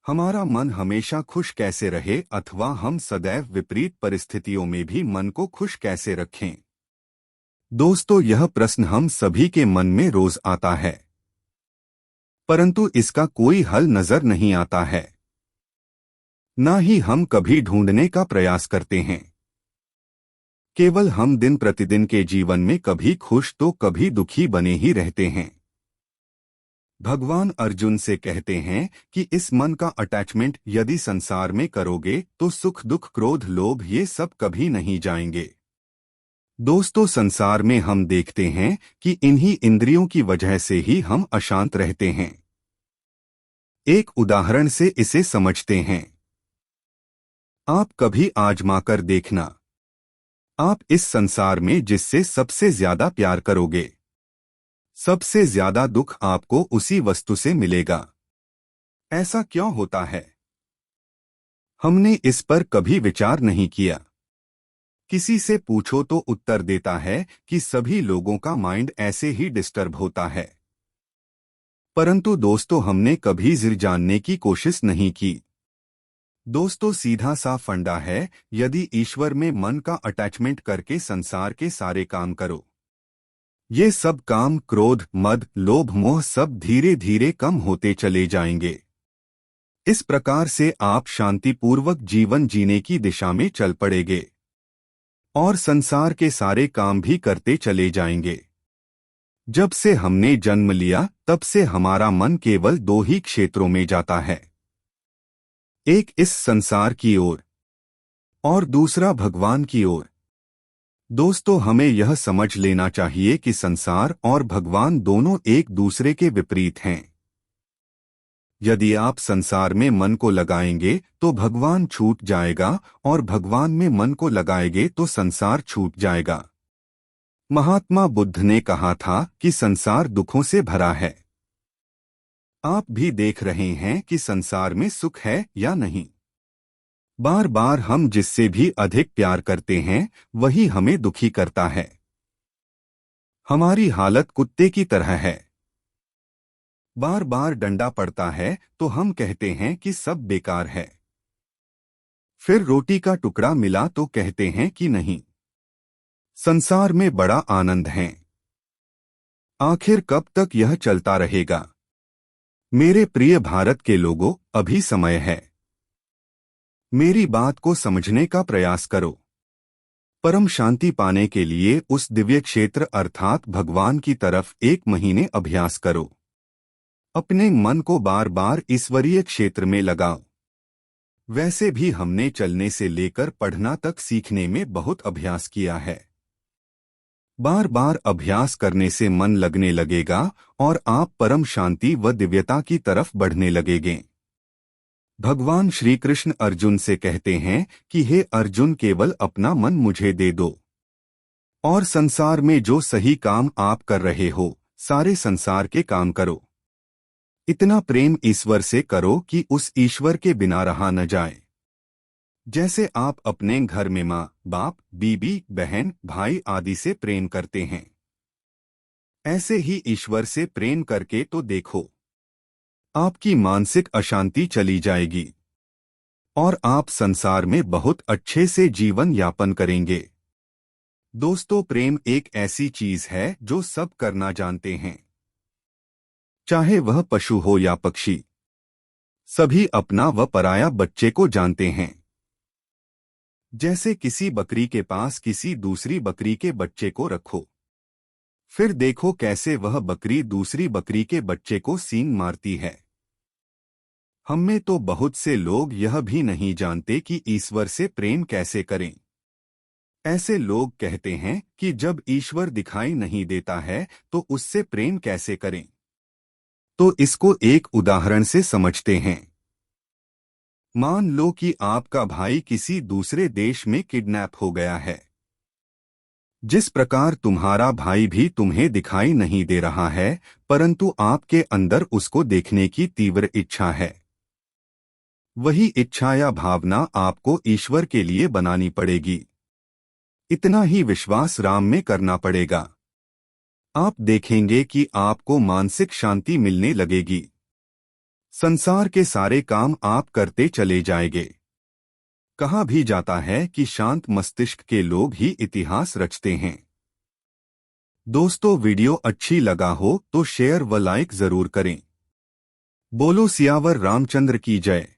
हमारा मन हमेशा खुश कैसे रहे अथवा हम सदैव विपरीत परिस्थितियों में भी मन को खुश कैसे रखें। दोस्तों, यह प्रश्न हम सभी के मन में रोज आता है, परंतु इसका कोई हल नजर नहीं आता है। ना ही हम कभी ढूंढने का प्रयास करते हैं। केवल हम दिन प्रतिदिन के जीवन में कभी खुश तो कभी दुखी बने ही रहते हैं। भगवान अर्जुन से कहते हैं कि इस मन का अटैचमेंट यदि संसार में करोगे तो सुख दुख क्रोध लोभ ये सब कभी नहीं जाएंगे। दोस्तों, संसार में हम देखते हैं कि इन्हीं इंद्रियों की वजह से ही हम अशांत रहते हैं। एक उदाहरण से इसे समझते हैं। आप कभी आजमाकर देखना, आप इस संसार में जिससे सबसे ज्यादा प्यार करोगे, सबसे ज्यादा दुख आपको उसी वस्तु से मिलेगा। ऐसा क्यों होता है? हमने इस पर कभी विचार नहीं किया। किसी से पूछो तो उत्तर देता है कि सभी लोगों का माइंड ऐसे ही डिस्टर्ब होता है। परंतु दोस्तों, हमने कभी जिर जानने की कोशिश नहीं की। दोस्तों, सीधा सा फंडा है, यदि ईश्वर में मन का अटैचमेंट करके संसार के सारे काम करो, ये सब काम क्रोध मद लोभ मोह सब धीरे धीरे कम होते चले जाएंगे। इस प्रकार से आप शांतिपूर्वक जीवन जीने की दिशा में चल पड़ेंगे और संसार के सारे काम भी करते चले जाएंगे। जब से हमने जन्म लिया तब से हमारा मन केवल दो ही क्षेत्रों में जाता है, एक इस संसार की ओर और दूसरा भगवान की ओर। दोस्तों, हमें यह समझ लेना चाहिए कि संसार और भगवान दोनों एक दूसरे के विपरीत हैं। यदि आप संसार में मन को लगाएंगे तो भगवान छूट जाएगा और भगवान में मन को लगाएंगे तो संसार छूट जाएगा। महात्मा बुद्ध ने कहा था कि संसार दुखों से भरा है। आप भी देख रहे हैं कि संसार में सुख है या नहीं। बार बार हम जिससे भी अधिक प्यार करते हैं वही हमें दुखी करता है। हमारी हालत कुत्ते की तरह है। बार बार डंडा पड़ता है तो हम कहते हैं कि सब बेकार है। फिर रोटी का टुकड़ा मिला तो कहते हैं कि नहीं। संसार में बड़ा आनंद है। आखिर कब तक यह चलता रहेगा? मेरे प्रिय भारत के लोगों, अभी समय है। मेरी बात को समझने का प्रयास करो। परम शांति पाने के लिए उस दिव्य क्षेत्र अर्थात भगवान की तरफ 1 महीने अभ्यास करो। अपने मन को बार बार ईश्वरीय क्षेत्र में लगाओ। वैसे भी हमने चलने से लेकर पढ़ना तक सीखने में बहुत अभ्यास किया है। बार बार अभ्यास करने से मन लगने लगेगा और आप परम शांति व दिव्यता की तरफ बढ़ने लगेंगे। भगवान श्री कृष्ण अर्जुन से कहते हैं कि हे अर्जुन, केवल अपना मन मुझे दे दो और संसार में जो सही काम आप कर रहे हो सारे संसार के काम करो। इतना प्रेम ईश्वर से करो कि उस ईश्वर के बिना रहा न जाए। जैसे आप अपने घर में माँ बाप बीबी बहन भाई आदि से प्रेम करते हैं, ऐसे ही ईश्वर से प्रेम करके तो देखो, आपकी मानसिक अशांति चली जाएगी और आप संसार में बहुत अच्छे से जीवन यापन करेंगे। दोस्तों, प्रेम एक ऐसी चीज है जो सब करना जानते हैं, चाहे वह पशु हो या पक्षी। सभी अपना व पराया बच्चे को जानते हैं। जैसे किसी बकरी के पास किसी दूसरी बकरी के बच्चे को रखो, फिर देखो कैसे वह बकरी दूसरी बकरी के बच्चे को सींग मारती है। हम में तो बहुत से लोग यह भी नहीं जानते कि ईश्वर से प्रेम कैसे करें। ऐसे लोग कहते हैं कि जब ईश्वर दिखाई नहीं देता है तो उससे प्रेम कैसे करें। तो इसको एक उदाहरण से समझते हैं। मान लो कि आपका भाई किसी दूसरे देश में किडनैप हो गया है। जिस प्रकार तुम्हारा भाई भी तुम्हें दिखाई नहीं दे रहा है, परंतु आपके अंदर उसको देखने की तीव्र इच्छा है, वही इच्छा या भावना आपको ईश्वर के लिए बनानी पड़ेगी। इतना ही विश्वास राम में करना पड़ेगा। आप देखेंगे कि आपको मानसिक शांति मिलने लगेगी। संसार के सारे काम आप करते चले जाएंगे। कहा भी जाता है कि शांत मस्तिष्क के लोग ही इतिहास रचते हैं। दोस्तों, वीडियो अच्छी लगा हो तो शेयर व लाइक जरूर करें। बोलो सियावर रामचंद्र की जय।